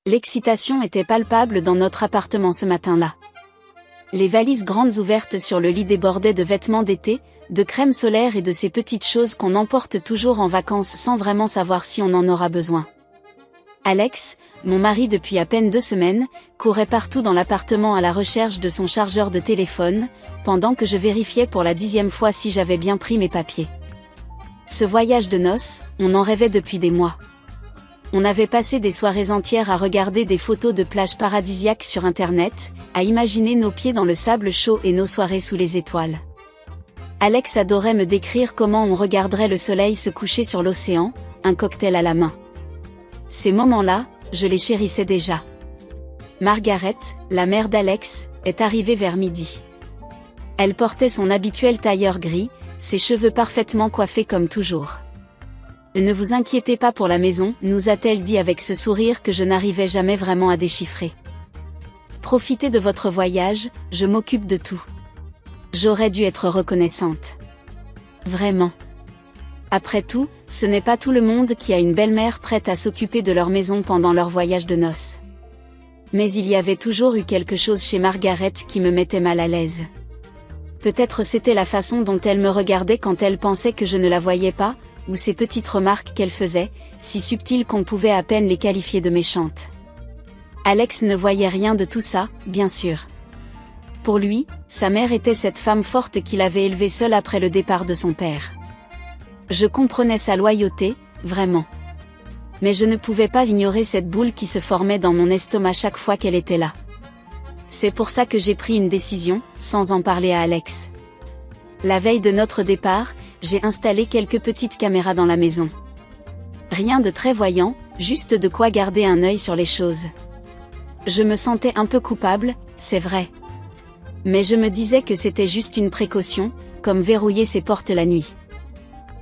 L'excitation était palpable dans notre appartement ce matin-là. Les valises grandes ouvertes sur le lit débordaient de vêtements d'été, de crème solaire et de ces petites choses qu'on emporte toujours en vacances sans vraiment savoir si on en aura besoin. Alex, mon mari depuis à peine 2 semaines, courait partout dans l'appartement à la recherche de son chargeur de téléphone, pendant que je vérifiais pour la 10e fois si j'avais bien pris mes papiers. Ce voyage de noces, on en rêvait depuis des mois. On avait passé des soirées entières à regarder des photos de plages paradisiaques sur Internet, à imaginer nos pieds dans le sable chaud et nos soirées sous les étoiles. Alex adorait me décrire comment on regarderait le soleil se coucher sur l'océan, un cocktail à la main. Ces moments-là, je les chérissais déjà. Margaret, la mère d'Alex, est arrivée vers midi. Elle portait son habituel tailleur gris, ses cheveux parfaitement coiffés comme toujours. « Ne vous inquiétez pas pour la maison », nous a-t-elle dit avec ce sourire que je n'arrivais jamais vraiment à déchiffrer. « Profitez de votre voyage, je m'occupe de tout. » J'aurais dû être reconnaissante. Vraiment. Après tout, ce n'est pas tout le monde qui a une belle-mère prête à s'occuper de leur maison pendant leur voyage de noces. Mais il y avait toujours eu quelque chose chez Margaret qui me mettait mal à l'aise. Peut-être c'était la façon dont elle me regardait quand elle pensait que je ne la voyais pas, ou ces petites remarques qu'elle faisait, si subtiles qu'on pouvait à peine les qualifier de méchantes. Alex ne voyait rien de tout ça, bien sûr. Pour lui, sa mère était cette femme forte qu'il avait élevée seule après le départ de son père. Je comprenais sa loyauté, vraiment. Mais je ne pouvais pas ignorer cette boule qui se formait dans mon estomac chaque fois qu'elle était là. C'est pour ça que j'ai pris une décision, sans en parler à Alex. La veille de notre départ, j'ai installé quelques petites caméras dans la maison. Rien de très voyant, juste de quoi garder un œil sur les choses. Je me sentais un peu coupable, c'est vrai. Mais je me disais que c'était juste une précaution, comme verrouiller ses portes la nuit.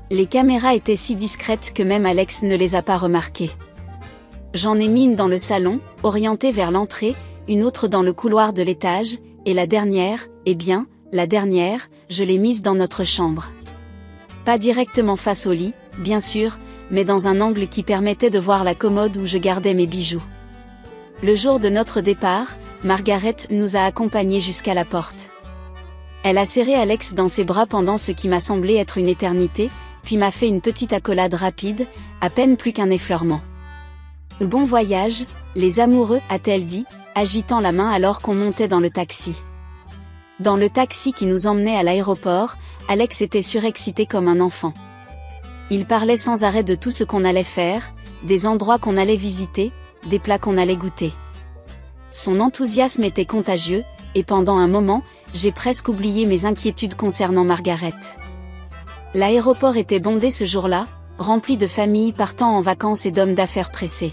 Les caméras étaient si discrètes que même Alex ne les a pas remarquées. J'en ai mis une dans le salon, orientée vers l'entrée, une autre dans le couloir de l'étage, et la dernière, la dernière, je l'ai mise dans notre chambre. Pas directement face au lit, bien sûr, mais dans un angle qui permettait de voir la commode où je gardais mes bijoux. Le jour de notre départ, Margaret nous a accompagnés jusqu'à la porte. Elle a serré Alex dans ses bras pendant ce qui m'a semblé être une éternité, puis m'a fait une petite accolade rapide, à peine plus qu'un effleurement. « Bon voyage, les amoureux », a-t-elle dit, agitant la main alors qu'on montait dans le taxi. Dans le taxi qui nous emmenait à l'aéroport, Alex était surexcité comme un enfant. Il parlait sans arrêt de tout ce qu'on allait faire, des endroits qu'on allait visiter, des plats qu'on allait goûter. Son enthousiasme était contagieux, et pendant un moment, j'ai presque oublié mes inquiétudes concernant Margaret. L'aéroport était bondé ce jour-là, rempli de familles partant en vacances et d'hommes d'affaires pressés.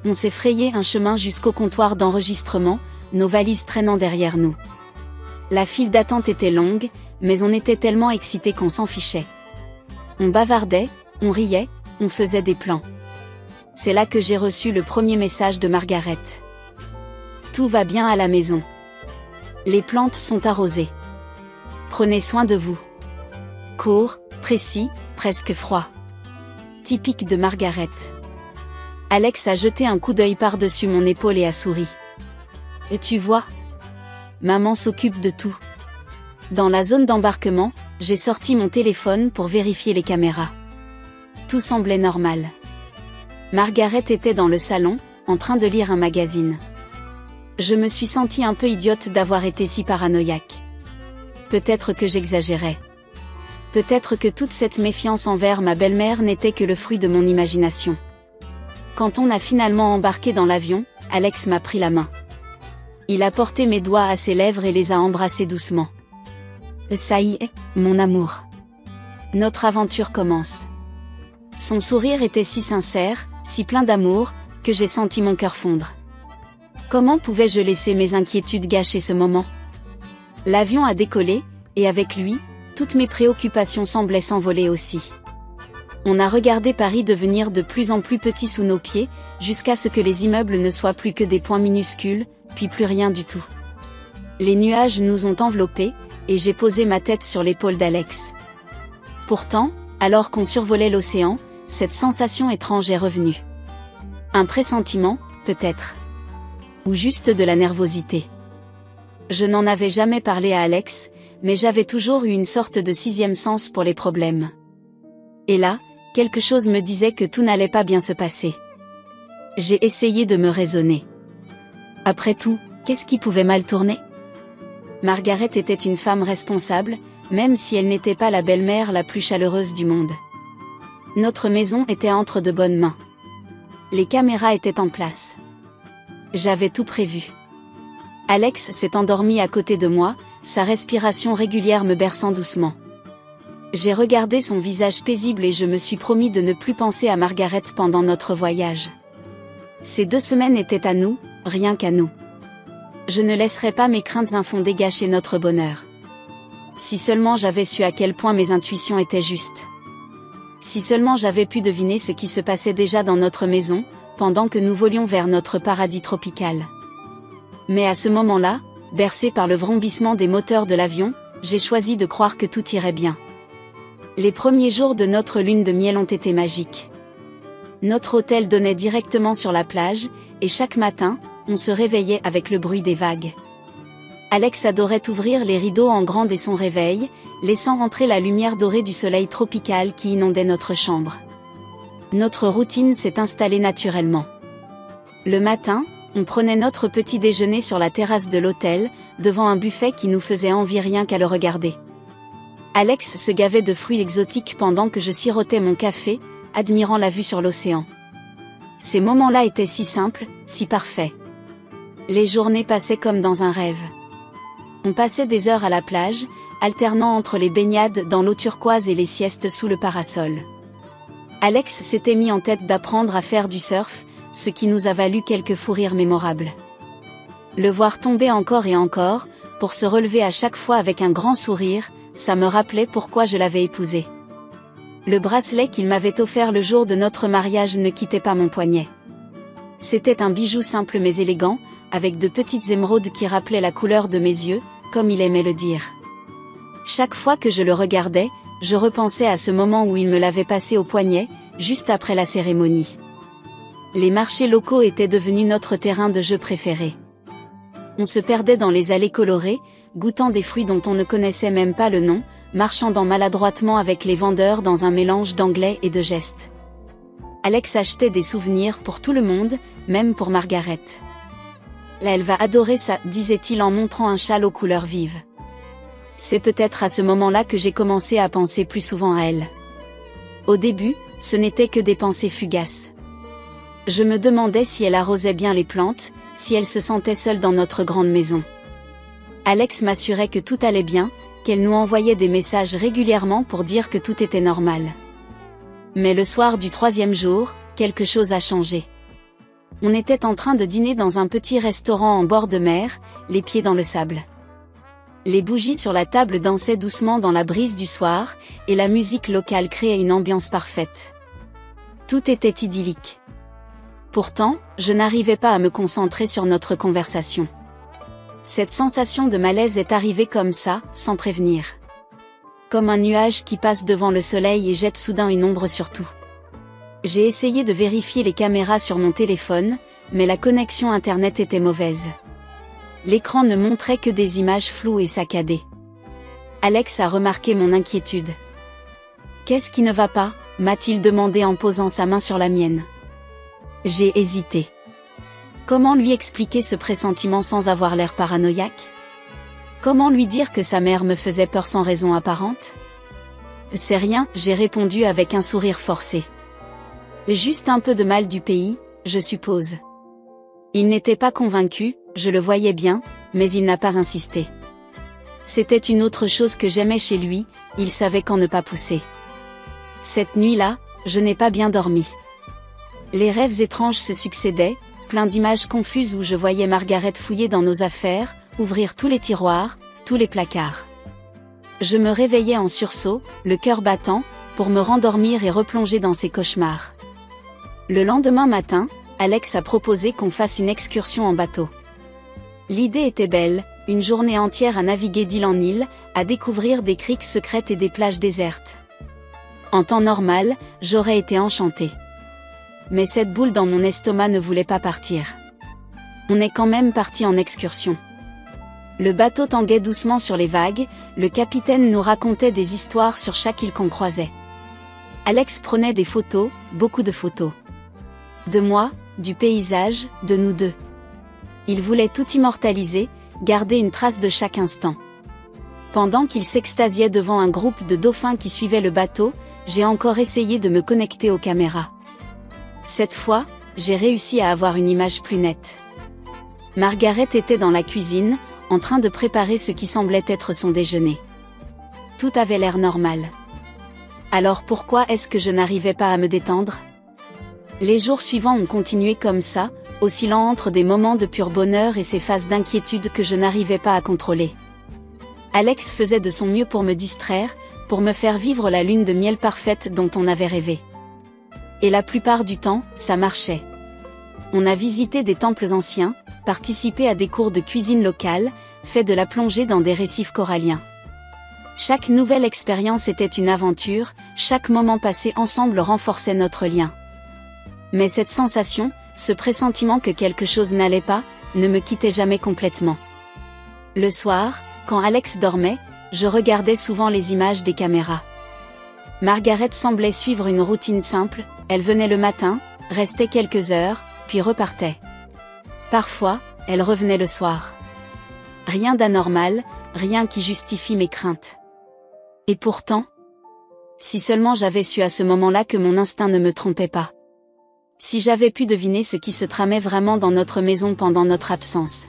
On s'est frayé un chemin jusqu'au comptoir d'enregistrement, nos valises traînant derrière nous. La file d'attente était longue, mais on était tellement excités qu'on s'en fichait. On bavardait, on riait, on faisait des plans. C'est là que j'ai reçu le premier message de Margaret. Tout va bien à la maison. Les plantes sont arrosées. Prenez soin de vous. Court, précis, presque froid. Typique de Margaret. Alex a jeté un coup d'œil par-dessus mon épaule et a souri. Et tu vois ? Maman s'occupe de tout. Dans la zone d'embarquement, j'ai sorti mon téléphone pour vérifier les caméras. Tout semblait normal. Margaret était dans le salon, en train de lire un magazine. Je me suis sentie un peu idiote d'avoir été si paranoïaque. Peut-être que j'exagérais. Peut-être que toute cette méfiance envers ma belle-mère n'était que le fruit de mon imagination. Quand on a finalement embarqué dans l'avion, Alex m'a pris la main. Il a porté mes doigts à ses lèvres et les a embrassés doucement. Ça y est, mon amour. Notre aventure commence. Son sourire était si sincère, si plein d'amour, que j'ai senti mon cœur fondre. Comment pouvais-je laisser mes inquiétudes gâcher ce moment ? L'avion a décollé, et avec lui, toutes mes préoccupations semblaient s'envoler aussi. On a regardé Paris devenir de plus en plus petit sous nos pieds, jusqu'à ce que les immeubles ne soient plus que des points minuscules, puis plus rien du tout. Les nuages nous ont enveloppés, et j'ai posé ma tête sur l'épaule d'Alex. Pourtant, alors qu'on survolait l'océan, cette sensation étrange est revenue. Un pressentiment, peut-être. Ou juste de la nervosité. Je n'en avais jamais parlé à Alex, mais j'avais toujours eu une sorte de sixième sens pour les problèmes. Et là, quelque chose me disait que tout n'allait pas bien se passer. J'ai essayé de me raisonner. Après tout, qu'est-ce qui pouvait mal tourner? Margaret était une femme responsable, même si elle n'était pas la belle-mère la plus chaleureuse du monde. Notre maison était entre de bonnes mains. Les caméras étaient en place. J'avais tout prévu. Alex s'est endormi à côté de moi, sa respiration régulière me berçant doucement. J'ai regardé son visage paisible et je me suis promis de ne plus penser à Margaret pendant notre voyage. Ces 2 semaines étaient à nous, rien qu'à nous. Je ne laisserai pas mes craintes infondées gâcher notre bonheur. Si seulement j'avais su à quel point mes intuitions étaient justes. Si seulement j'avais pu deviner ce qui se passait déjà dans notre maison, pendant que nous volions vers notre paradis tropical. Mais à ce moment-là, bercé par le vrombissement des moteurs de l'avion, j'ai choisi de croire que tout irait bien. Les premiers jours de notre lune de miel ont été magiques. Notre hôtel donnait directement sur la plage, et chaque matin, on se réveillait avec le bruit des vagues. Alex adorait ouvrir les rideaux en grand dès son réveil, laissant entrer la lumière dorée du soleil tropical qui inondait notre chambre. Notre routine s'est installée naturellement. Le matin, on prenait notre petit déjeuner sur la terrasse de l'hôtel, devant un buffet qui nous faisait envie rien qu'à le regarder. Alex se gavait de fruits exotiques pendant que je sirotais mon café, admirant la vue sur l'océan. Ces moments-là étaient si simples, si parfaits. Les journées passaient comme dans un rêve. On passait des heures à la plage, alternant entre les baignades dans l'eau turquoise et les siestes sous le parasol. Alex s'était mis en tête d'apprendre à faire du surf, ce qui nous a valu quelques fous rires mémorables. Le voir tomber encore et encore, pour se relever à chaque fois avec un grand sourire, ça me rappelait pourquoi je l'avais épousé. Le bracelet qu'il m'avait offert le jour de notre mariage ne quittait pas mon poignet. C'était un bijou simple mais élégant, avec de petites émeraudes qui rappelaient la couleur de mes yeux, comme il aimait le dire. Chaque fois que je le regardais, je repensais à ce moment où il me l'avait passé au poignet, juste après la cérémonie. Les marchés locaux étaient devenus notre terrain de jeu préféré. On se perdait dans les allées colorées, goûtant des fruits dont on ne connaissait même pas le nom, marchandant maladroitement avec les vendeurs dans un mélange d'anglais et de gestes. Alex achetait des souvenirs pour tout le monde, même pour Margaret. Là, elle va adorer ça, disait-il en montrant un châle aux couleurs vives. C'est peut-être à ce moment-là que j'ai commencé à penser plus souvent à elle. Au début, ce n'était que des pensées fugaces. Je me demandais si elle arrosait bien les plantes, si elle se sentait seule dans notre grande maison. Alex m'assurait que tout allait bien, qu'elle nous envoyait des messages régulièrement pour dire que tout était normal. Mais le soir du 3e jour, quelque chose a changé. On était en train de dîner dans un petit restaurant en bord de mer, les pieds dans le sable. Les bougies sur la table dansaient doucement dans la brise du soir, et la musique locale créait une ambiance parfaite. Tout était idyllique. Pourtant, je n'arrivais pas à me concentrer sur notre conversation. Cette sensation de malaise est arrivée comme ça, sans prévenir. Comme un nuage qui passe devant le soleil et jette soudain une ombre sur tout. J'ai essayé de vérifier les caméras sur mon téléphone, mais la connexion internet était mauvaise. L'écran ne montrait que des images floues et saccadées. Alex a remarqué mon inquiétude. « Qu'est-ce qui ne va pas ?» m'a-t-il demandé en posant sa main sur la mienne. J'ai hésité. Comment lui expliquer ce pressentiment sans avoir l'air paranoïaque? Comment lui dire que sa mère me faisait peur sans raison apparente? C'est rien, j'ai répondu avec un sourire forcé. Juste un peu de mal du pays, je suppose. Il n'était pas convaincu, je le voyais bien, mais il n'a pas insisté. C'était une autre chose que j'aimais chez lui, il savait quand ne pas pousser. Cette nuit-là, je n'ai pas bien dormi. Les rêves étranges se succédaient, plein d'images confuses où je voyais Margaret fouiller dans nos affaires, ouvrir tous les tiroirs, tous les placards. Je me réveillais en sursaut, le cœur battant, pour me rendormir et replonger dans ces cauchemars. Le lendemain matin, Alex a proposé qu'on fasse une excursion en bateau. L'idée était belle, une journée entière à naviguer d'île en île, à découvrir des criques secrètes et des plages désertes. En temps normal, j'aurais été enchantée. mais cette boule dans mon estomac ne voulait pas partir. On est quand même parti en excursion. Le bateau tanguait doucement sur les vagues, le capitaine nous racontait des histoires sur chaque île qu'on croisait. Alex prenait des photos, beaucoup de photos. De moi, du paysage, de nous deux. Il voulait tout immortaliser, garder une trace de chaque instant. Pendant qu'il s'extasiait devant un groupe de dauphins qui suivaient le bateau, j'ai encore essayé de me connecter aux caméras. Cette fois, j'ai réussi à avoir une image plus nette. Margaret était dans la cuisine, en train de préparer ce qui semblait être son déjeuner. Tout avait l'air normal. Alors pourquoi est-ce que je n'arrivais pas à me détendre ? Les jours suivants ont continué comme ça, oscillant entre des moments de pur bonheur et ces phases d'inquiétude que je n'arrivais pas à contrôler. Alex faisait de son mieux pour me distraire, pour me faire vivre la lune de miel parfaite dont on avait rêvé. Et la plupart du temps, ça marchait. On a visité des temples anciens, participé à des cours de cuisine locale, fait de la plongée dans des récifs coralliens. Chaque nouvelle expérience était une aventure, chaque moment passé ensemble renforçait notre lien. Mais cette sensation, ce pressentiment que quelque chose n'allait pas, ne me quittait jamais complètement. Le soir, quand Alex dormait, je regardais souvent les images des caméras. Margaret semblait suivre une routine simple, elle venait le matin, restait quelques heures, puis repartait. Parfois, elle revenait le soir. Rien d'anormal, rien qui justifie mes craintes. Et pourtant, si seulement j'avais su à ce moment-là que mon instinct ne me trompait pas. Si j'avais pu deviner ce qui se tramait vraiment dans notre maison pendant notre absence.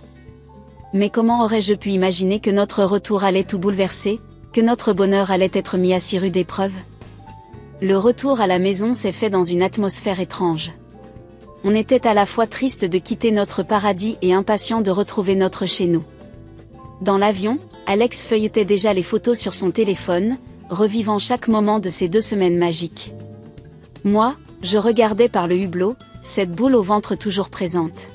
Mais comment aurais-je pu imaginer que notre retour allait tout bouleverser, que notre bonheur allait être mis à si rude épreuve ? Le retour à la maison s'est fait dans une atmosphère étrange. On était à la fois triste de quitter notre paradis et impatient de retrouver notre chez nous. Dans l'avion, Alex feuilletait déjà les photos sur son téléphone, revivant chaque moment de ces 2 semaines magiques. Moi, je regardais par le hublot, cette boule au ventre toujours présente.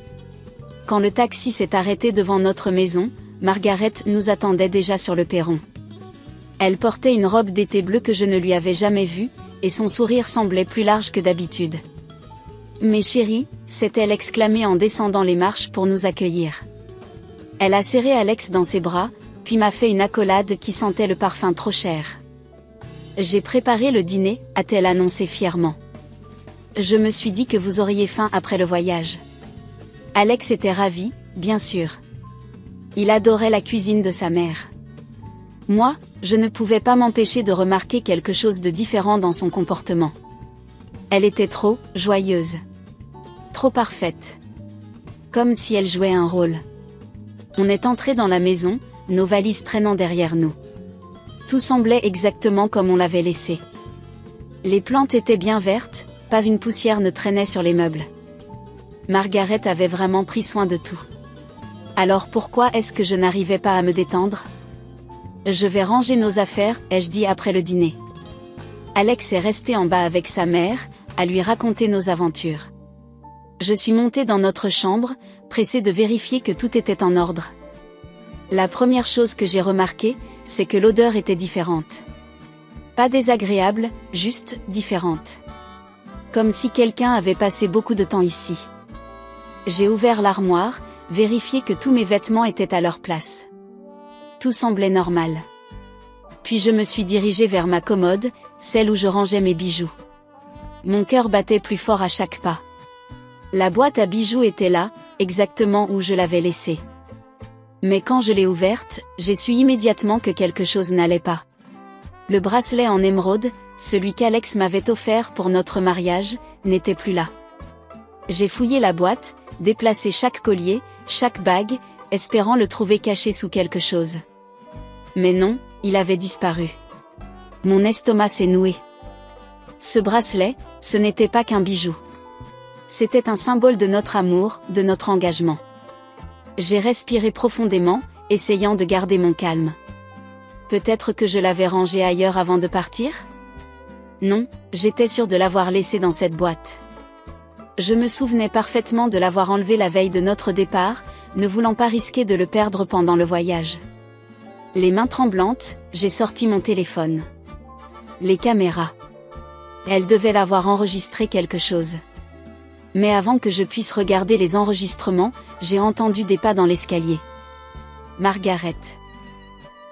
Quand le taxi s'est arrêté devant notre maison, Margaret nous attendait déjà sur le perron. Elle portait une robe d'été bleue que je ne lui avais jamais vue, et son sourire semblait plus large que d'habitude. « Mais chérie », s'est-elle exclamée en descendant les marches pour nous accueillir. Elle a serré Alex dans ses bras, puis m'a fait une accolade qui sentait le parfum trop cher. « J'ai préparé le dîner », a-t-elle annoncé fièrement. Je me suis dit que vous auriez faim après le voyage. Alex était ravi, bien sûr. Il adorait la cuisine de sa mère. Moi, je ne pouvais pas m'empêcher de remarquer quelque chose de différent dans son comportement. Elle était trop joyeuse. Trop parfaite. Comme si elle jouait un rôle. On est entré dans la maison, nos valises traînant derrière nous. Tout semblait exactement comme on l'avait laissé. Les plantes étaient bien vertes, pas une poussière ne traînait sur les meubles. Margaret avait vraiment pris soin de tout. Alors pourquoi est-ce que je n'arrivais pas à me détendre ? Je vais ranger nos affaires, ai-je dit après le dîner. Alex est resté en bas avec sa mère, à lui raconter nos aventures. Je suis montée dans notre chambre, pressée de vérifier que tout était en ordre. La première chose que j'ai remarquée, c'est que l'odeur était différente. Pas désagréable, juste différente. Comme si quelqu'un avait passé beaucoup de temps ici. J'ai ouvert l'armoire, vérifié que tous mes vêtements étaient à leur place. Tout semblait normal. Puis je me suis dirigée vers ma commode, celle où je rangeais mes bijoux. Mon cœur battait plus fort à chaque pas. La boîte à bijoux était là, exactement où je l'avais laissée. Mais quand je l'ai ouverte, j'ai su immédiatement que quelque chose n'allait pas. Le bracelet en émeraude, celui qu'Alex m'avait offert pour notre mariage, n'était plus là. J'ai fouillé la boîte, déplacé chaque collier, chaque bague, espérant le trouver caché sous quelque chose. Mais non, il avait disparu. Mon estomac s'est noué. Ce bracelet, ce n'était pas qu'un bijou. C'était un symbole de notre amour, de notre engagement. J'ai respiré profondément, essayant de garder mon calme. Peut-être que je l'avais rangé ailleurs avant de partir ? Non, j'étais sûre de l'avoir laissé dans cette boîte. Je me souvenais parfaitement de l'avoir enlevé la veille de notre départ, ne voulant pas risquer de le perdre pendant le voyage. Les mains tremblantes, j'ai sorti mon téléphone. Les caméras. Elles devaient l'avoir enregistré quelque chose. Mais avant que je puisse regarder les enregistrements, j'ai entendu des pas dans l'escalier. Margaret.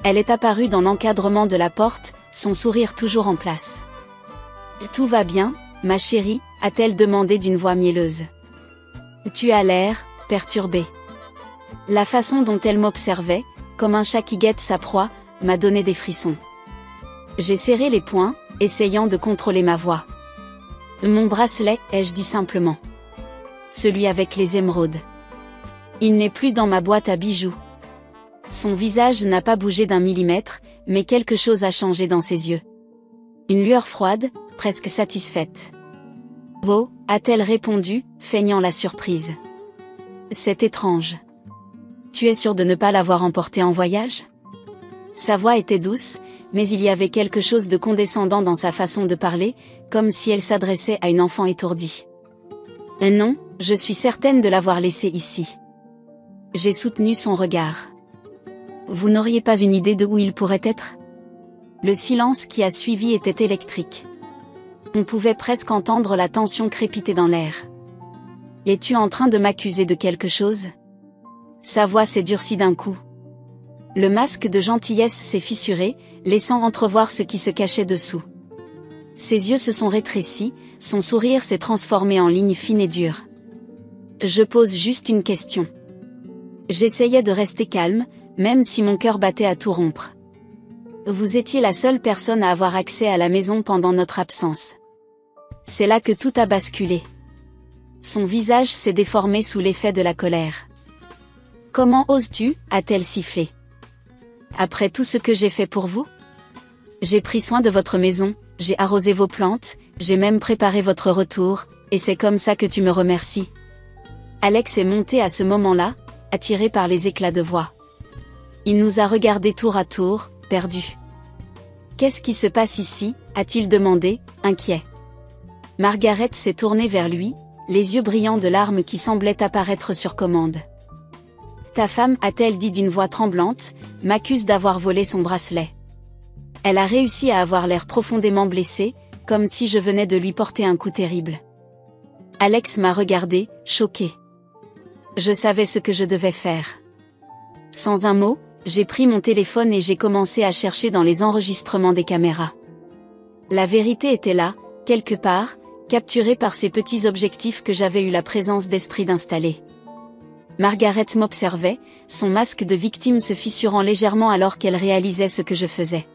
Elle est apparue dans l'encadrement de la porte, son sourire toujours en place. « Tout va bien, ma chérie ?» a-t-elle demandé d'une voix mielleuse. « Tu as l'air perturbée. » La façon dont elle m'observait, comme un chat qui guette sa proie, m'a donné des frissons. J'ai serré les poings, essayant de contrôler ma voix. « Mon bracelet » ai-je dit simplement. « Celui avec les émeraudes. Il n'est plus dans ma boîte à bijoux. » Son visage n'a pas bougé d'un millimètre, mais quelque chose a changé dans ses yeux. Une lueur froide, presque satisfaite. « Oh » a-t-elle répondu, feignant la surprise. « C'est étrange. Tu es sûre de ne pas l'avoir emporté en voyage ?» Sa voix était douce, mais il y avait quelque chose de condescendant dans sa façon de parler, comme si elle s'adressait à une enfant étourdie. « Non, je suis certaine de l'avoir laissé ici. » J'ai soutenu son regard. « Vous n'auriez pas une idée de où il pourrait être ?» Le silence qui a suivi était électrique. On pouvait presque entendre la tension crépiter dans l'air. « Es-tu en train de m'accuser de quelque chose ?» Sa voix s'est durcie d'un coup. Le masque de gentillesse s'est fissuré, laissant entrevoir ce qui se cachait dessous. Ses yeux se sont rétrécis, son sourire s'est transformé en ligne fine et dure. « Je pose juste une question. » J'essayais de rester calme, même si mon cœur battait à tout rompre. « Vous étiez la seule personne à avoir accès à la maison pendant notre absence. » C'est là que tout a basculé. Son visage s'est déformé sous l'effet de la colère. « Comment oses-tu » a-t-elle sifflé. « Après tout ce que j'ai fait pour vous ? J'ai pris soin de votre maison, j'ai arrosé vos plantes, j'ai même préparé votre retour, et c'est comme ça que tu me remercies. » Alex est monté à ce moment-là, attiré par les éclats de voix. Il nous a regardés tour à tour, perdus. « Qu'est-ce qui se passe ici ?» a-t-il demandé, inquiet. Margaret s'est tournée vers lui, les yeux brillants de larmes qui semblaient apparaître sur commande. « Ta femme, a-t-elle dit d'une voix tremblante, m'accuse d'avoir volé son bracelet. Elle a réussi à avoir l'air profondément blessée, comme si je venais de lui porter un coup terrible. » Alex m'a regardé, choqué. Je savais ce que je devais faire. Sans un mot, j'ai pris mon téléphone et j'ai commencé à chercher dans les enregistrements des caméras. La vérité était là, quelque part, capturée par ces petits objectifs que j'avais eu la présence d'esprit d'installer. Margaret m'observait, son masque de victime se fissurant légèrement alors qu'elle réalisait ce que je faisais.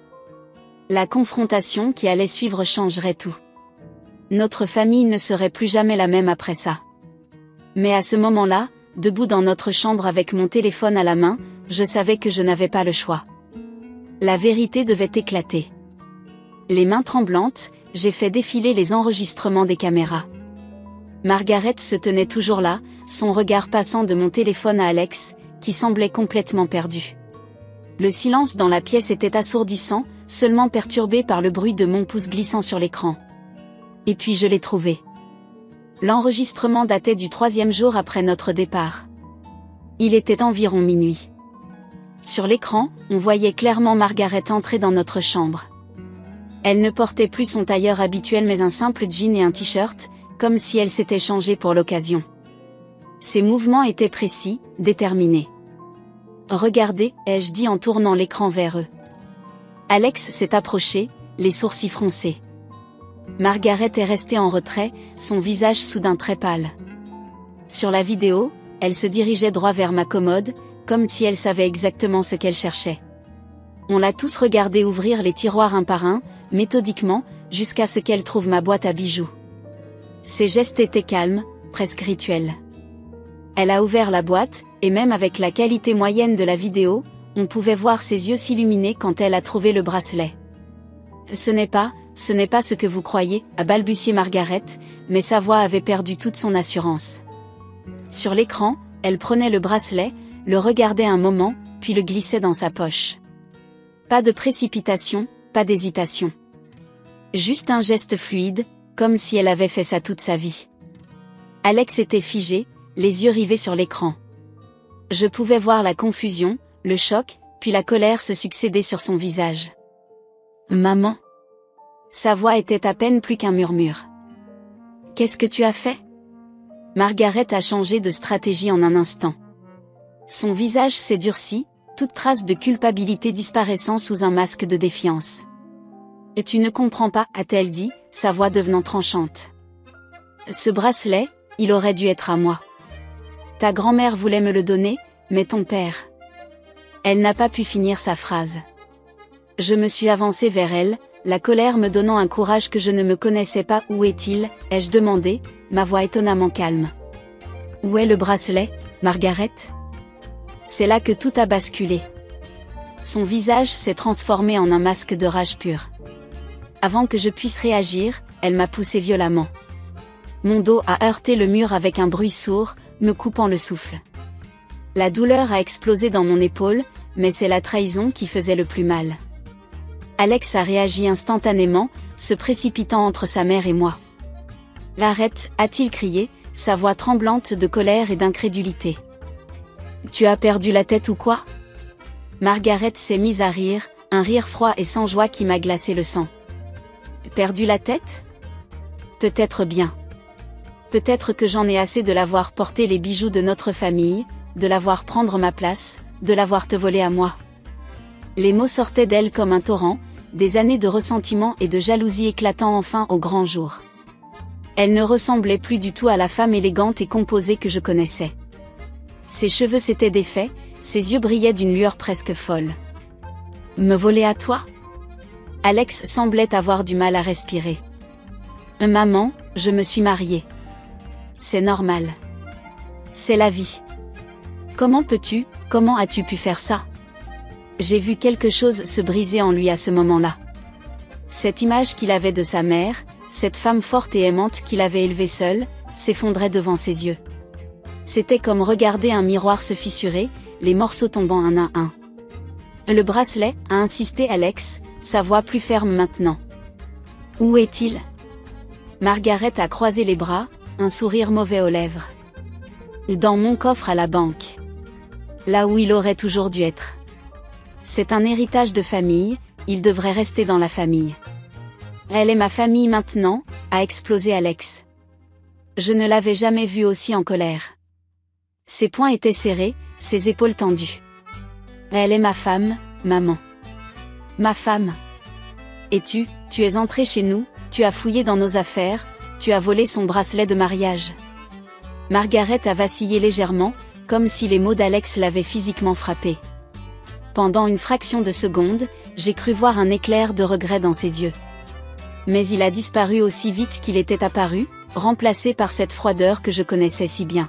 La confrontation qui allait suivre changerait tout. Notre famille ne serait plus jamais la même après ça. Mais à ce moment-là, debout dans notre chambre avec mon téléphone à la main, je savais que je n'avais pas le choix. La vérité devait éclater. Les mains tremblantes, j'ai fait défiler les enregistrements des caméras. Margaret se tenait toujours là, son regard passant de mon téléphone à Alex, qui semblait complètement perdu. Le silence dans la pièce était assourdissant, seulement perturbé par le bruit de mon pouce glissant sur l'écran. Et puis je l'ai trouvé. L'enregistrement datait du 3e jour après notre départ. Il était environ minuit. Sur l'écran, on voyait clairement Margaret entrer dans notre chambre. Elle ne portait plus son tailleur habituel mais un simple jean et un t-shirt, comme si elle s'était changée pour l'occasion. Ses mouvements étaient précis, déterminés. « Regardez » ai-je dit en tournant l'écran vers eux. Alex s'est approché, les sourcils froncés. Margaret est restée en retrait, son visage soudain très pâle. Sur la vidéo, elle se dirigeait droit vers ma commode, comme si elle savait exactement ce qu'elle cherchait. On l'a tous regardé ouvrir les tiroirs un par un, méthodiquement, jusqu'à ce qu'elle trouve ma boîte à bijoux. Ses gestes étaient calmes, presque rituels. Elle a ouvert la boîte, et même avec la qualité moyenne de la vidéo, on pouvait voir ses yeux s'illuminer quand elle a trouvé le bracelet. Ce n'est pas ce que vous croyez, a balbutié Margaret, mais sa voix avait perdu toute son assurance. Sur l'écran, elle prenait le bracelet, le regardait un moment, puis le glissait dans sa poche. Pas de précipitation, pas d'hésitation. Juste un geste fluide, comme si elle avait fait ça toute sa vie. Alex était figé, les yeux rivés sur l'écran. Je pouvais voir la confusion, le choc, puis la colère se succéder sur son visage. « Maman !» Sa voix était à peine plus qu'un murmure. « Qu'est-ce que tu as fait ?» Margaret a changé de stratégie en un instant. Son visage s'est durci, toute trace de culpabilité disparaissant sous un masque de défiance. « Et tu ne comprends pas » a-t-elle dit, sa voix devenant tranchante. « Ce bracelet, il aurait dû être à moi. Ta grand-mère voulait me le donner, mais ton père... » Elle n'a pas pu finir sa phrase. Je me suis avancée vers elle, la colère me donnant un courage que je ne me connaissais pas. « Où est-il » ai-je demandé, ma voix étonnamment calme. « Où est le bracelet, Margaret ?» C'est là que tout a basculé. Son visage s'est transformé en un masque de rage pure. Avant que je puisse réagir, elle m'a poussé violemment. Mon dos a heurté le mur avec un bruit sourd, me coupant le souffle. La douleur a explosé dans mon épaule, mais c'est la trahison qui faisait le plus mal. Alex a réagi instantanément, se précipitant entre sa mère et moi. « L'arrête » a-t-il crié, sa voix tremblante de colère et d'incrédulité. « Tu as perdu la tête ou quoi ?» Margaret s'est mise à rire, un rire froid et sans joie qui m'a glacé le sang. « Perdu la tête ? Peut-être bien. Peut-être que j'en ai assez de la voir porter les bijoux de notre famille, de la voir prendre ma place, de la voir te voler à moi. » Les mots sortaient d'elle comme un torrent, des années de ressentiment et de jalousie éclatant enfin au grand jour. Elle ne ressemblait plus du tout à la femme élégante et composée que je connaissais. Ses cheveux s'étaient défaits, ses yeux brillaient d'une lueur presque folle. « Me voler à toi ?» Alex semblait avoir du mal à respirer. « Maman, je me suis mariée. C'est normal. C'est la vie. Comment peux-tu, comment as-tu pu faire ça ?» J'ai vu quelque chose se briser en lui à ce moment-là. Cette image qu'il avait de sa mère, cette femme forte et aimante qu'il avait élevée seule, s'effondrait devant ses yeux. C'était comme regarder un miroir se fissurer, les morceaux tombant un à un. « Le bracelet » a insisté Alex, sa voix plus ferme maintenant. « Où est-il » Margaret a croisé les bras, un sourire mauvais aux lèvres. « Dans mon coffre à la banque. Là où il aurait toujours dû être. C'est un héritage de famille, il devrait rester dans la famille. »« Elle est ma famille maintenant » a explosé Alex. Je ne l'avais jamais vu aussi en colère. Ses poings étaient serrés, ses épaules tendues. « Elle est ma femme, maman. Ma femme. Et tu es entré chez nous, tu as fouillé dans nos affaires, tu as volé son bracelet de mariage. » Margaret a vacillé légèrement, comme si les mots d'Alex l'avaient physiquement frappée. Pendant une fraction de seconde, j'ai cru voir un éclair de regret dans ses yeux. Mais il a disparu aussi vite qu'il était apparu, remplacé par cette froideur que je connaissais si bien.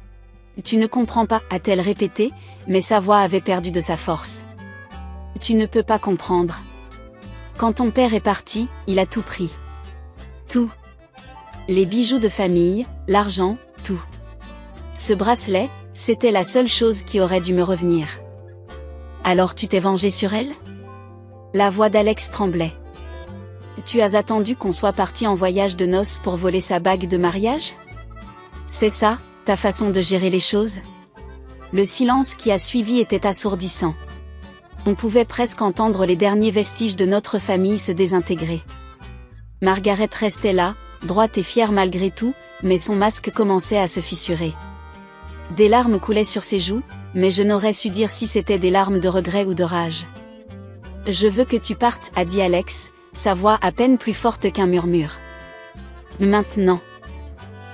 « Tu ne comprends pas » a-t-elle répété, mais sa voix avait perdu de sa force. « Tu ne peux pas comprendre. Quand ton père est parti, il a tout pris. Tout. Les bijoux de famille, l'argent, tout. Ce bracelet, c'était la seule chose qui aurait dû me revenir. Alors tu t'es vengé sur elle ?» La voix d'Alex tremblait. « Tu as attendu qu'on soit parti en voyage de noces pour voler sa bague de mariage ? C'est ça, ta façon de gérer les choses ?» Le silence qui a suivi était assourdissant. On pouvait presque entendre les derniers vestiges de notre famille se désintégrer. Margaret restait là, droite et fière malgré tout, mais son masque commençait à se fissurer. Des larmes coulaient sur ses joues, mais je n'aurais su dire si c'était des larmes de regret ou de rage. « Je veux que tu partes » a dit Alex, sa voix à peine plus forte qu'un murmure. « Maintenant.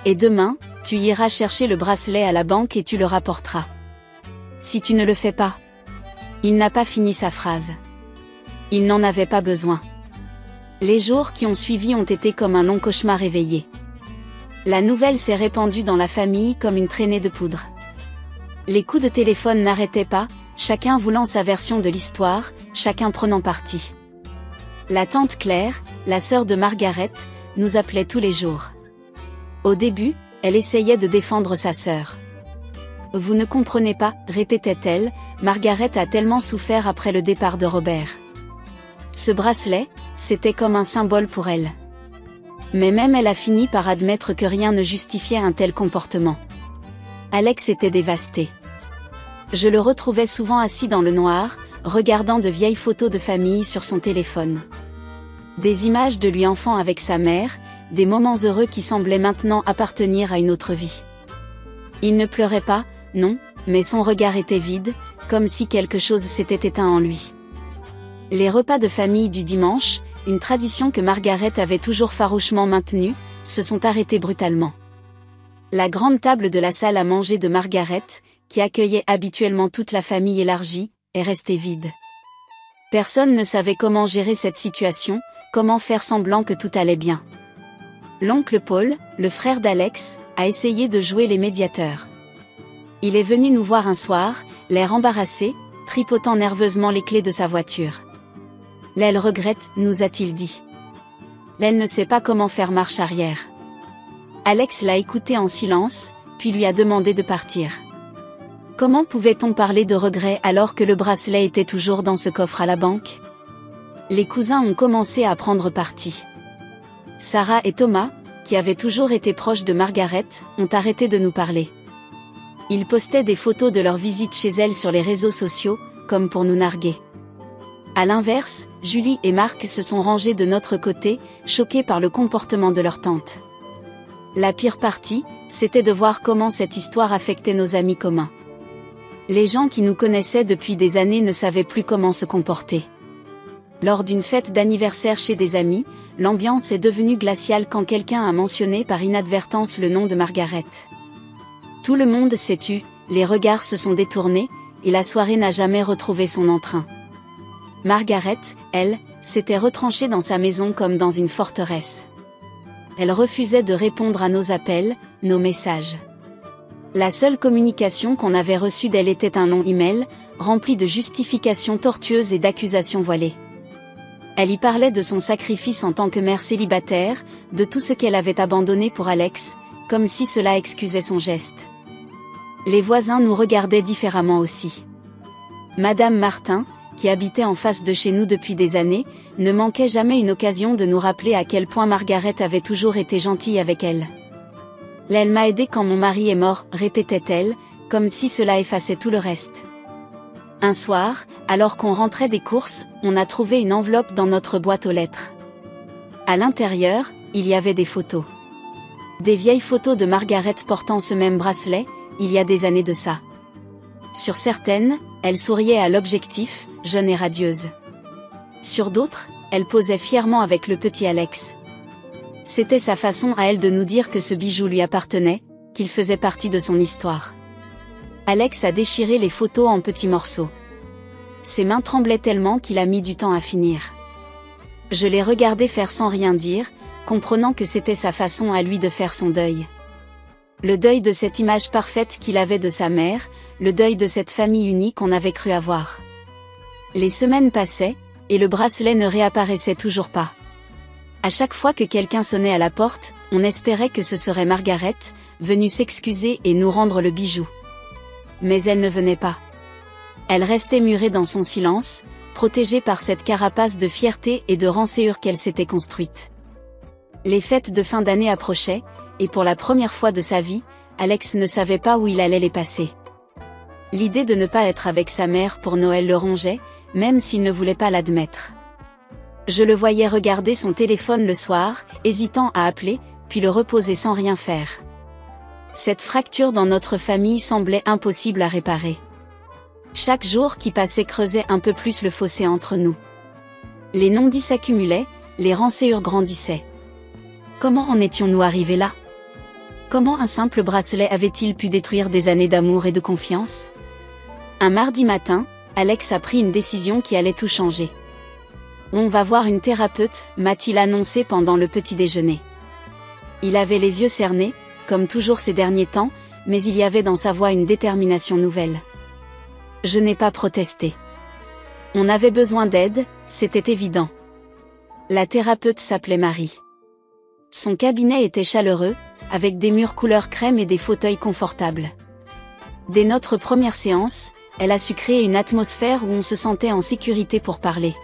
Et demain, tu iras chercher le bracelet à la banque et tu le rapporteras. Si tu ne le fais pas... » Il n'a pas fini sa phrase. Il n'en avait pas besoin. Les jours qui ont suivi ont été comme un long cauchemar éveillé. La nouvelle s'est répandue dans la famille comme une traînée de poudre. Les coups de téléphone n'arrêtaient pas, chacun voulant sa version de l'histoire, chacun prenant parti. La tante Claire, la sœur de Margaret, nous appelait tous les jours. Au début, elle essayait de défendre sa sœur. « Vous ne comprenez pas » répétait-elle, Margaret a tellement souffert après le départ de Robert. Ce bracelet, c'était comme un symbole pour elle. Mais même elle a fini par admettre que rien ne justifiait un tel comportement. Alex était dévasté. Je le retrouvais souvent assis dans le noir, regardant de vieilles photos de famille sur son téléphone. Des images de lui enfant avec sa mère, des moments heureux qui semblaient maintenant appartenir à une autre vie. Il ne pleurait pas, non, mais son regard était vide, comme si quelque chose s'était éteint en lui. Les repas de famille du dimanche, une tradition que Margaret avait toujours farouchement maintenue, se sont arrêtés brutalement. La grande table de la salle à manger de Margaret, qui accueillait habituellement toute la famille élargie, est restée vide. Personne ne savait comment gérer cette situation, comment faire semblant que tout allait bien. L'oncle Paul, le frère d'Alex, a essayé de jouer les médiateurs. Il est venu nous voir un soir, l'air embarrassé, tripotant nerveusement les clés de sa voiture. Elle regrette, nous a-t-il dit. Elle ne sait pas comment faire marche arrière. Alex l'a écouté en silence, puis lui a demandé de partir. Comment pouvait-on parler de regret alors que le bracelet était toujours dans ce coffre à la banque? Les cousins ont commencé à prendre parti. Sarah et Thomas, qui avaient toujours été proches de Margaret, ont arrêté de nous parler. Ils postaient des photos de leur visite chez elle sur les réseaux sociaux, comme pour nous narguer. À l'inverse, Julie et Marc se sont rangés de notre côté, choqués par le comportement de leur tante. La pire partie, c'était de voir comment cette histoire affectait nos amis communs. Les gens qui nous connaissaient depuis des années ne savaient plus comment se comporter. Lors d'une fête d'anniversaire chez des amis, l'ambiance est devenue glaciale quand quelqu'un a mentionné par inadvertance le nom de Margaret. Tout le monde s'est tu, les regards se sont détournés, et la soirée n'a jamais retrouvé son entrain. Margaret, elle, s'était retranchée dans sa maison comme dans une forteresse. Elle refusait de répondre à nos appels, nos messages. La seule communication qu'on avait reçue d'elle était un long email, rempli de justifications tortueuses et d'accusations voilées. Elle y parlait de son sacrifice en tant que mère célibataire, de tout ce qu'elle avait abandonné pour Alex, comme si cela excusait son geste. Les voisins nous regardaient différemment aussi. Madame Martin, qui habitait en face de chez nous depuis des années, ne manquait jamais une occasion de nous rappeler à quel point Margaret avait toujours été gentille avec elle. Elle m'a aidée quand mon mari est mort, répétait-elle, comme si cela effaçait tout le reste. Un soir, alors qu'on rentrait des courses, on a trouvé une enveloppe dans notre boîte aux lettres. À l'intérieur, il y avait des photos. Des vieilles photos de Margaret portant ce même bracelet, il y a des années de ça. Sur certaines, elle souriait à l'objectif, jeune et radieuse. Sur d'autres, elle posait fièrement avec le petit Alex. C'était sa façon à elle de nous dire que ce bijou lui appartenait, qu'il faisait partie de son histoire. Alex a déchiré les photos en petits morceaux. Ses mains tremblaient tellement qu'il a mis du temps à finir. Je l'ai regardé faire sans rien dire, comprenant que c'était sa façon à lui de faire son deuil. Le deuil de cette image parfaite qu'il avait de sa mère, le deuil de cette famille unie qu'on avait cru avoir. Les semaines passaient, et le bracelet ne réapparaissait toujours pas. À chaque fois que quelqu'un sonnait à la porte, on espérait que ce serait Margaret, venue s'excuser et nous rendre le bijou. Mais elle ne venait pas. Elle restait murée dans son silence, protégée par cette carapace de fierté et de rancœur qu'elle s'était construite. Les fêtes de fin d'année approchaient, et pour la première fois de sa vie, Alex ne savait pas où il allait les passer. L'idée de ne pas être avec sa mère pour Noël le rongeait, même s'il ne voulait pas l'admettre. Je le voyais regarder son téléphone le soir, hésitant à appeler, puis le reposer sans rien faire. Cette fracture dans notre famille semblait impossible à réparer. Chaque jour qui passait creusait un peu plus le fossé entre nous. Les non-dits s'accumulaient, les rancœurs grandissaient. Comment en étions-nous arrivés là? Comment un simple bracelet avait-il pu détruire des années d'amour et de confiance? Un mardi matin, Alex a pris une décision qui allait tout changer. On va voir une thérapeute, m'a-t-il annoncé pendant le petit déjeuner. Il avait les yeux cernés, comme toujours ces derniers temps, mais il y avait dans sa voix une détermination nouvelle. Je n'ai pas protesté. On avait besoin d'aide, c'était évident. La thérapeute s'appelait Marie. Son cabinet était chaleureux, avec des murs couleur crème et des fauteuils confortables. Dès notre première séance, elle a su créer une atmosphère où on se sentait en sécurité pour parler.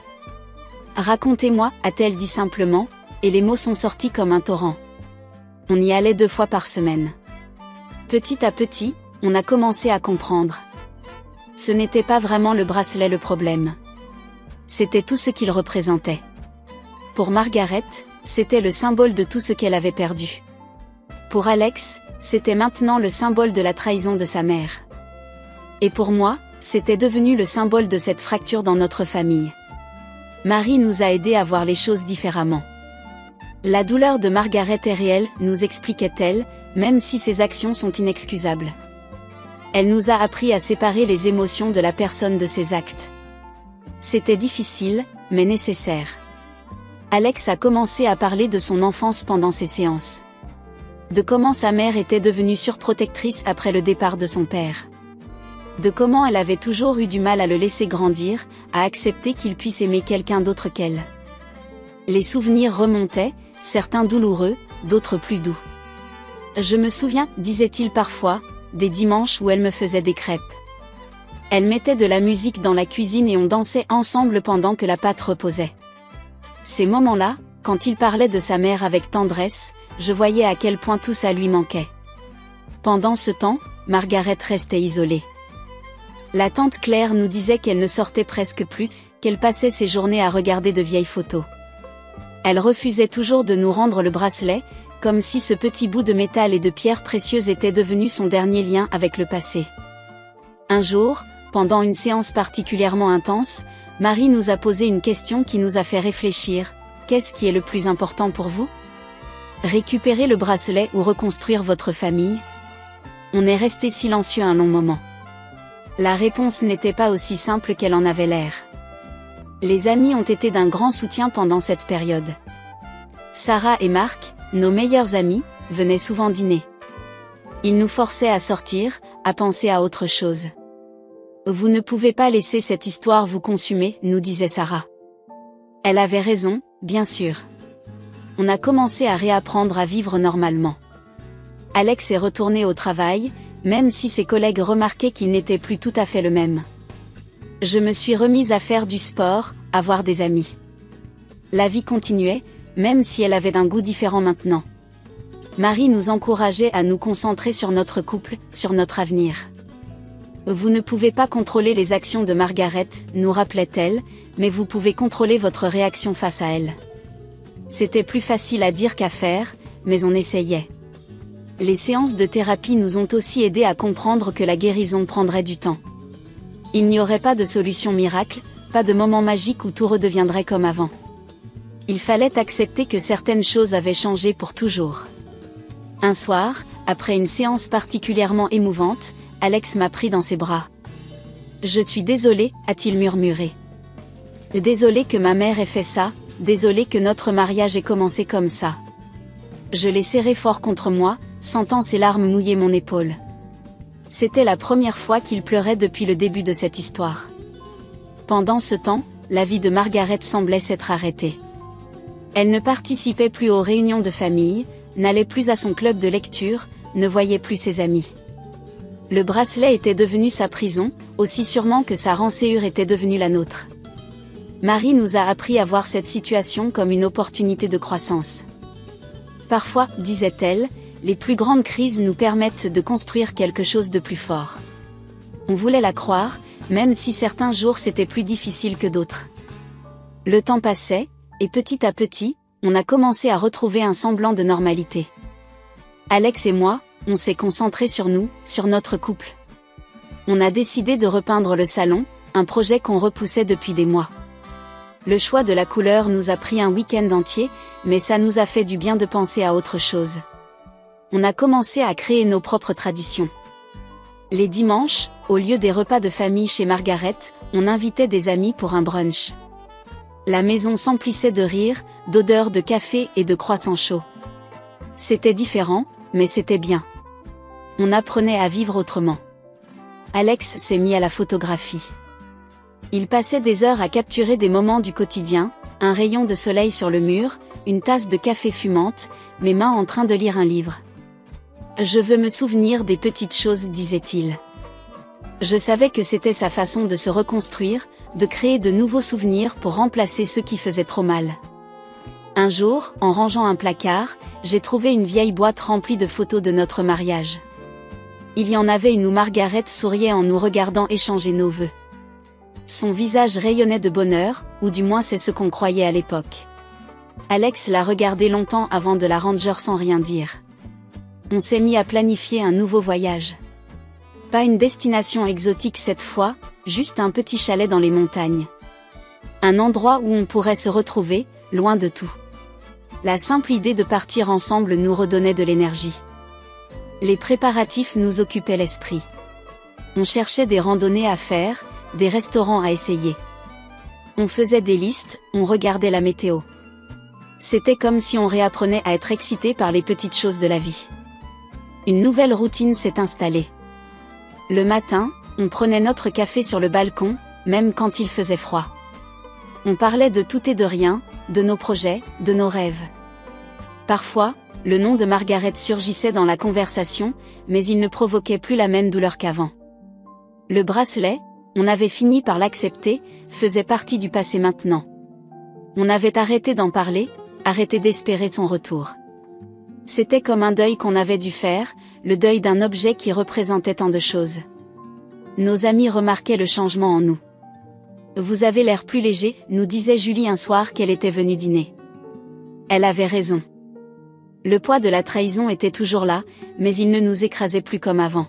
Racontez-moi, a-t-elle dit simplement, et les mots sont sortis comme un torrent. On y allait 2 fois par semaine. Petit à petit, on a commencé à comprendre. Ce n'était pas vraiment le bracelet le problème. C'était tout ce qu'il représentait. Pour Margaret, c'était le symbole de tout ce qu'elle avait perdu. Pour Alex, c'était maintenant le symbole de la trahison de sa mère. Et pour moi, c'était devenu le symbole de cette fracture dans notre famille. Marie nous a aidés à voir les choses différemment. La douleur de Margaret est réelle, nous expliquait-elle, même si ses actions sont inexcusables. Elle nous a appris à séparer les émotions de la personne de ses actes. C'était difficile, mais nécessaire. Alex a commencé à parler de son enfance pendant ces séances. De comment sa mère était devenue surprotectrice après le départ de son père. De comment elle avait toujours eu du mal à le laisser grandir, à accepter qu'il puisse aimer quelqu'un d'autre qu'elle. Les souvenirs remontaient, certains douloureux, d'autres plus doux. Je me souviens, disait-il parfois, des dimanches où elle me faisait des crêpes. Elle mettait de la musique dans la cuisine et on dansait ensemble pendant que la pâte reposait. Ces moments-là, quand il parlait de sa mère avec tendresse, je voyais à quel point tout ça lui manquait. Pendant ce temps, Margaret restait isolée. La tante Claire nous disait qu'elle ne sortait presque plus, qu'elle passait ses journées à regarder de vieilles photos. Elle refusait toujours de nous rendre le bracelet, comme si ce petit bout de métal et de pierre précieuse était devenu son dernier lien avec le passé. Un jour, pendant une séance particulièrement intense, Marie nous a posé une question qui nous a fait réfléchir. Qu'est-ce qui est le plus important pour vous? Récupérer le bracelet ou reconstruire votre famille? On est resté silencieux un long moment. La réponse n'était pas aussi simple qu'elle en avait l'air. Les amis ont été d'un grand soutien pendant cette période. Sarah et Marc, nos meilleurs amis, venaient souvent dîner. Ils nous forçaient à sortir, à penser à autre chose. Vous ne pouvez pas laisser cette histoire vous consumer, nous disait Sarah. Elle avait raison, bien sûr. On a commencé à réapprendre à vivre normalement. Alex est retourné au travail, même si ses collègues remarquaient qu'il n'était plus tout à fait le même. Je me suis remise à faire du sport, à voir des amis. La vie continuait, même si elle avait un goût différent maintenant. Marie nous encourageait à nous concentrer sur notre couple, sur notre avenir. Vous ne pouvez pas contrôler les actions de Margaret, nous rappelait-elle, mais vous pouvez contrôler votre réaction face à elle. C'était plus facile à dire qu'à faire, mais on essayait. Les séances de thérapie nous ont aussi aidés à comprendre que la guérison prendrait du temps. Il n'y aurait pas de solution miracle, pas de moment magique où tout redeviendrait comme avant. Il fallait accepter que certaines choses avaient changé pour toujours. Un soir, après une séance particulièrement émouvante, Alex m'a pris dans ses bras. « Je suis désolé, a-t-il murmuré. Désolé que ma mère ait fait ça, désolé que notre mariage ait commencé comme ça. » Je l'ai serré fort contre moi, sentant ses larmes mouiller mon épaule. C'était la première fois qu'il pleurait depuis le début de cette histoire. Pendant ce temps, la vie de Margaret semblait s'être arrêtée. Elle ne participait plus aux réunions de famille, n'allait plus à son club de lecture, ne voyait plus ses amis. Le bracelet était devenu sa prison, aussi sûrement que sa rançéure était devenue la nôtre. Marie nous a appris à voir cette situation comme une opportunité de croissance. Parfois, disait-elle, les plus grandes crises nous permettent de construire quelque chose de plus fort. On voulait la croire, même si certains jours c'était plus difficile que d'autres. Le temps passait, et petit à petit, on a commencé à retrouver un semblant de normalité. Alex et moi, on s'est concentré sur nous, sur notre couple. On a décidé de repeindre le salon, un projet qu'on repoussait depuis des mois. Le choix de la couleur nous a pris un week-end entier, mais ça nous a fait du bien de penser à autre chose. On a commencé à créer nos propres traditions. Les dimanches, au lieu des repas de famille chez Margaret, on invitait des amis pour un brunch. La maison s'emplissait de rires, d'odeurs de café et de croissants chauds. C'était différent, mais c'était bien. On apprenait à vivre autrement. Alex s'est mis à la photographie. Il passait des heures à capturer des moments du quotidien, un rayon de soleil sur le mur, une tasse de café fumante, mes mains en train de lire un livre. « Je veux me souvenir des petites choses », disait-il. Je savais que c'était sa façon de se reconstruire, de créer de nouveaux souvenirs pour remplacer ceux qui faisaient trop mal. Un jour, en rangeant un placard, j'ai trouvé une vieille boîte remplie de photos de notre mariage. Il y en avait une où Margaret souriait en nous regardant échanger nos vœux. Son visage rayonnait de bonheur, ou du moins c'est ce qu'on croyait à l'époque. Alex l'a regardée longtemps avant de la ranger sans rien dire. On s'est mis à planifier un nouveau voyage. Pas une destination exotique cette fois, juste un petit chalet dans les montagnes. Un endroit où on pourrait se retrouver, loin de tout. La simple idée de partir ensemble nous redonnait de l'énergie. Les préparatifs nous occupaient l'esprit. On cherchait des randonnées à faire, des restaurants à essayer. On faisait des listes, on regardait la météo. C'était comme si on réapprenait à être excité par les petites choses de la vie. Une nouvelle routine s'est installée. Le matin, on prenait notre café sur le balcon, même quand il faisait froid. On parlait de tout et de rien, de nos projets, de nos rêves. Parfois, le nom de Margaret surgissait dans la conversation, mais il ne provoquait plus la même douleur qu'avant. Le bracelet, on avait fini par l'accepter, faisait partie du passé maintenant. On avait arrêté d'en parler, arrêté d'espérer son retour. C'était comme un deuil qu'on avait dû faire, le deuil d'un objet qui représentait tant de choses. Nos amis remarquaient le changement en nous. « Vous avez l'air plus léger », nous disait Julie un soir qu'elle était venue dîner. Elle avait raison. Le poids de la trahison était toujours là, mais il ne nous écrasait plus comme avant.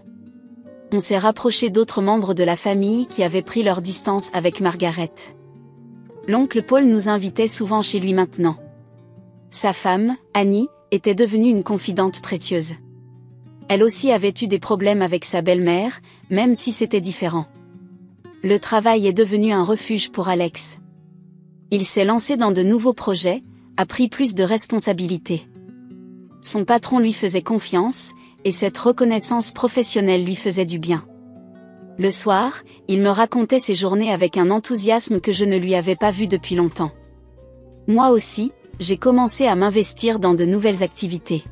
On s'est rapproché d'autres membres de la famille qui avaient pris leur distance avec Margaret. L'oncle Paul nous invitait souvent chez lui maintenant. Sa femme, Annie, était devenue une confidente précieuse. Elle aussi avait eu des problèmes avec sa belle-mère, même si c'était différent. Le travail est devenu un refuge pour Alex. Il s'est lancé dans de nouveaux projets, a pris plus de responsabilités. Son patron lui faisait confiance, et cette reconnaissance professionnelle lui faisait du bien. Le soir, il me racontait ses journées avec un enthousiasme que je ne lui avais pas vu depuis longtemps. Moi aussi, j'ai commencé à m'investir dans de nouvelles activités.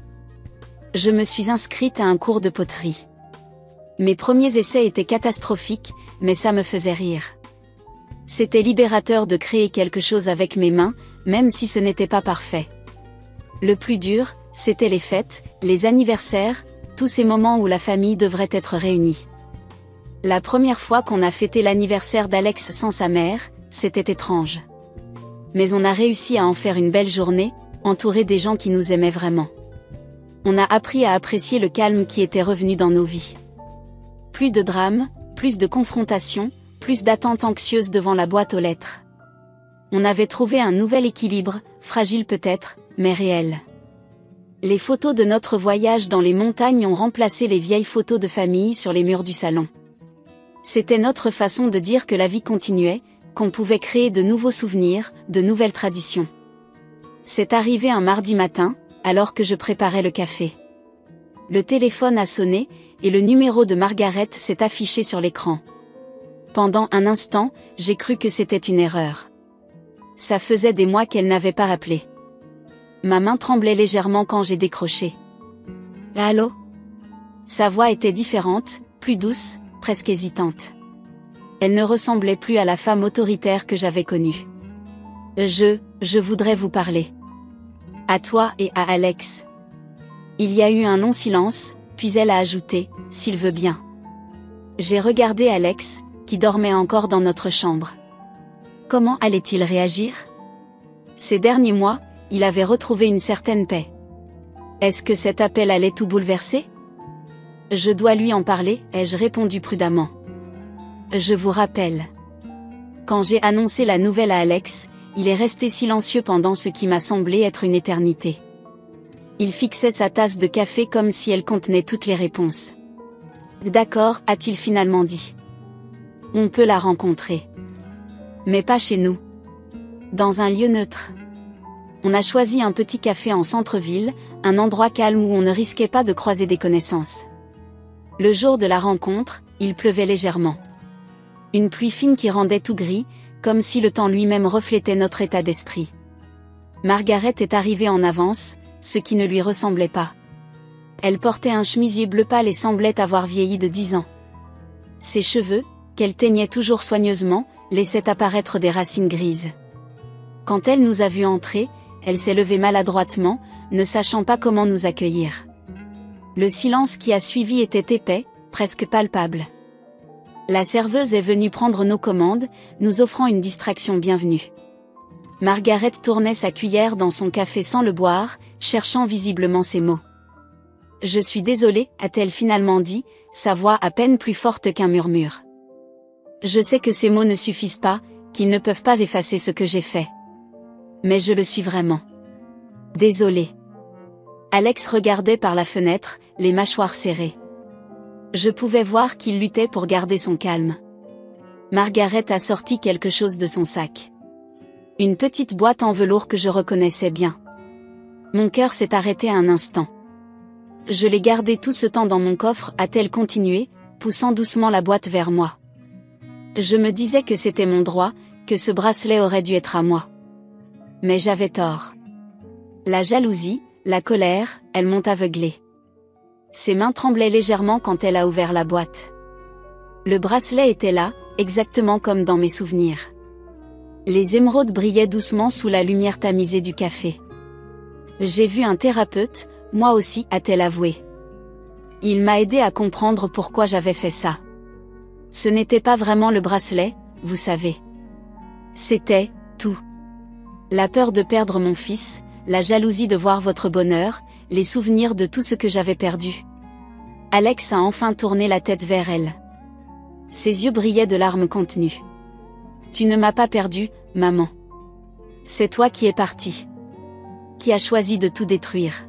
Je me suis inscrite à un cours de poterie. Mes premiers essais étaient catastrophiques, mais ça me faisait rire. C'était libérateur de créer quelque chose avec mes mains, même si ce n'était pas parfait. Le plus dur, c'était les fêtes, les anniversaires, tous ces moments où la famille devrait être réunie. La première fois qu'on a fêté l'anniversaire d'Alex sans sa mère, c'était étrange. Mais on a réussi à en faire une belle journée, entourée des gens qui nous aimaient vraiment. On a appris à apprécier le calme qui était revenu dans nos vies. Plus de drames, plus de confrontations, plus d'attentes anxieuses devant la boîte aux lettres. On avait trouvé un nouvel équilibre, fragile peut-être, mais réel. Les photos de notre voyage dans les montagnes ont remplacé les vieilles photos de famille sur les murs du salon. C'était notre façon de dire que la vie continuait, qu'on pouvait créer de nouveaux souvenirs, de nouvelles traditions. C'est arrivé un mardi matin, alors que je préparais le café. Le téléphone a sonné, et le numéro de Margaret s'est affiché sur l'écran. Pendant un instant, j'ai cru que c'était une erreur. Ça faisait des mois qu'elle n'avait pas appelé. Ma main tremblait légèrement quand j'ai décroché. Allô ? Sa voix était différente, plus douce, presque hésitante. Elle ne ressemblait plus à la femme autoritaire que j'avais connue. Je voudrais vous parler. À toi et à Alex. Il y a eu un long silence, puis elle a ajouté, s'il veut bien. J'ai regardé Alex, qui dormait encore dans notre chambre. Comment allait-il réagir ? Ces derniers mois, il avait retrouvé une certaine paix. Est-ce que cet appel allait tout bouleverser ? Je dois lui en parler, ai-je répondu prudemment. Je vous rappelle. Quand j'ai annoncé la nouvelle à Alex, il est resté silencieux pendant ce qui m'a semblé être une éternité. Il fixait sa tasse de café comme si elle contenait toutes les réponses. D'accord, a-t-il finalement dit. On peut la rencontrer. Mais pas chez nous. Dans un lieu neutre. On a choisi un petit café en centre-ville, un endroit calme où on ne risquait pas de croiser des connaissances. Le jour de la rencontre, il pleuvait légèrement. Une pluie fine qui rendait tout gris, comme si le temps lui-même reflétait notre état d'esprit. Margaret est arrivée en avance, ce qui ne lui ressemblait pas. Elle portait un chemisier bleu pâle et semblait avoir vieilli de 10 ans. Ses cheveux, qu'elle teignait toujours soigneusement, laissaient apparaître des racines grises. Quand elle nous a vus entrer, elle s'est levée maladroitement, ne sachant pas comment nous accueillir. Le silence qui a suivi était épais, presque palpable. La serveuse est venue prendre nos commandes, nous offrant une distraction bienvenue. Margaret tournait sa cuillère dans son café sans le boire, cherchant visiblement ses mots. Je suis désolée, a-t-elle finalement dit, sa voix à peine plus forte qu'un murmure. Je sais que ces mots ne suffisent pas, qu'ils ne peuvent pas effacer ce que j'ai fait. Mais je le suis vraiment. Désolée. Alex regardait par la fenêtre, les mâchoires serrées. Je pouvais voir qu'il luttait pour garder son calme. Margaret a sorti quelque chose de son sac. Une petite boîte en velours que je reconnaissais bien. Mon cœur s'est arrêté un instant. Je l'ai gardé tout ce temps dans mon coffre, a-t-elle continué, poussant doucement la boîte vers moi. Je me disais que c'était mon droit, que ce bracelet aurait dû être à moi. Mais j'avais tort. La jalousie, la colère, elles m'ont aveuglée. Ses mains tremblaient légèrement quand elle a ouvert la boîte. Le bracelet était là, exactement comme dans mes souvenirs. Les émeraudes brillaient doucement sous la lumière tamisée du café. J'ai vu un thérapeute, moi aussi, a-t-elle avoué. Il m'a aidé à comprendre pourquoi j'avais fait ça. Ce n'était pas vraiment le bracelet, vous savez. C'était tout. La peur de perdre mon fils, la jalousie de voir votre bonheur, les souvenirs de tout ce que j'avais perdu. Alex a enfin tourné la tête vers elle. Ses yeux brillaient de larmes contenues. Tu ne m'as pas perdu, maman. C'est toi qui es partie. Qui a choisi de tout détruire.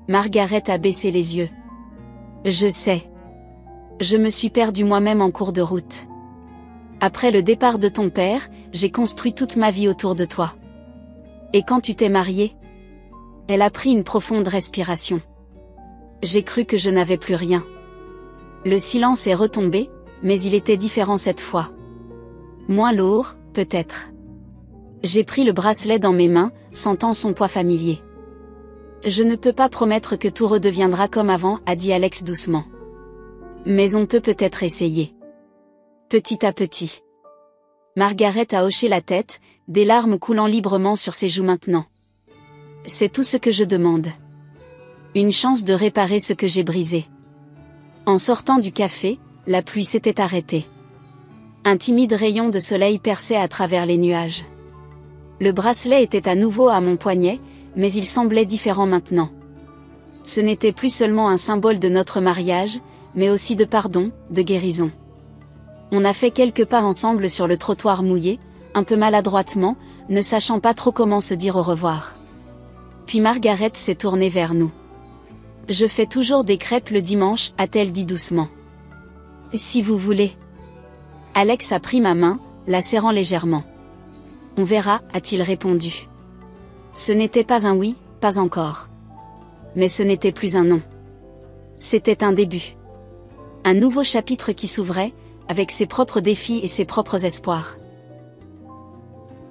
Margaret a baissé les yeux. Je sais. Je me suis perdue moi-même en cours de route. Après le départ de ton père, j'ai construit toute ma vie autour de toi. Et quand tu t'es mariée? Elle a pris une profonde respiration. J'ai cru que je n'avais plus rien. Le silence est retombé, mais il était différent cette fois. Moins lourd, peut-être. J'ai pris le bracelet dans mes mains, sentant son poids familier. Je ne peux pas promettre que tout redeviendra comme avant, a dit Alex doucement. Mais on peut peut-être essayer. Petit à petit. Margaret a hoché la tête, des larmes coulant librement sur ses joues maintenant. C'est tout ce que je demande. Une chance de réparer ce que j'ai brisé. En sortant du café, la pluie s'était arrêtée. Un timide rayon de soleil perçait à travers les nuages. Le bracelet était à nouveau à mon poignet, mais il semblait différent maintenant. Ce n'était plus seulement un symbole de notre mariage, mais aussi de pardon, de guérison. On a fait quelques pas ensemble sur le trottoir mouillé, un peu maladroitement, ne sachant pas trop comment se dire au revoir. Puis Margaret s'est tournée vers nous. Je fais toujours des crêpes le dimanche, a-t-elle dit doucement. Si vous voulez. Alex a pris ma main, la serrant légèrement. On verra, a-t-il répondu. Ce n'était pas un oui, pas encore. Mais ce n'était plus un non. C'était un début. Un nouveau chapitre qui s'ouvrait, avec ses propres défis et ses propres espoirs.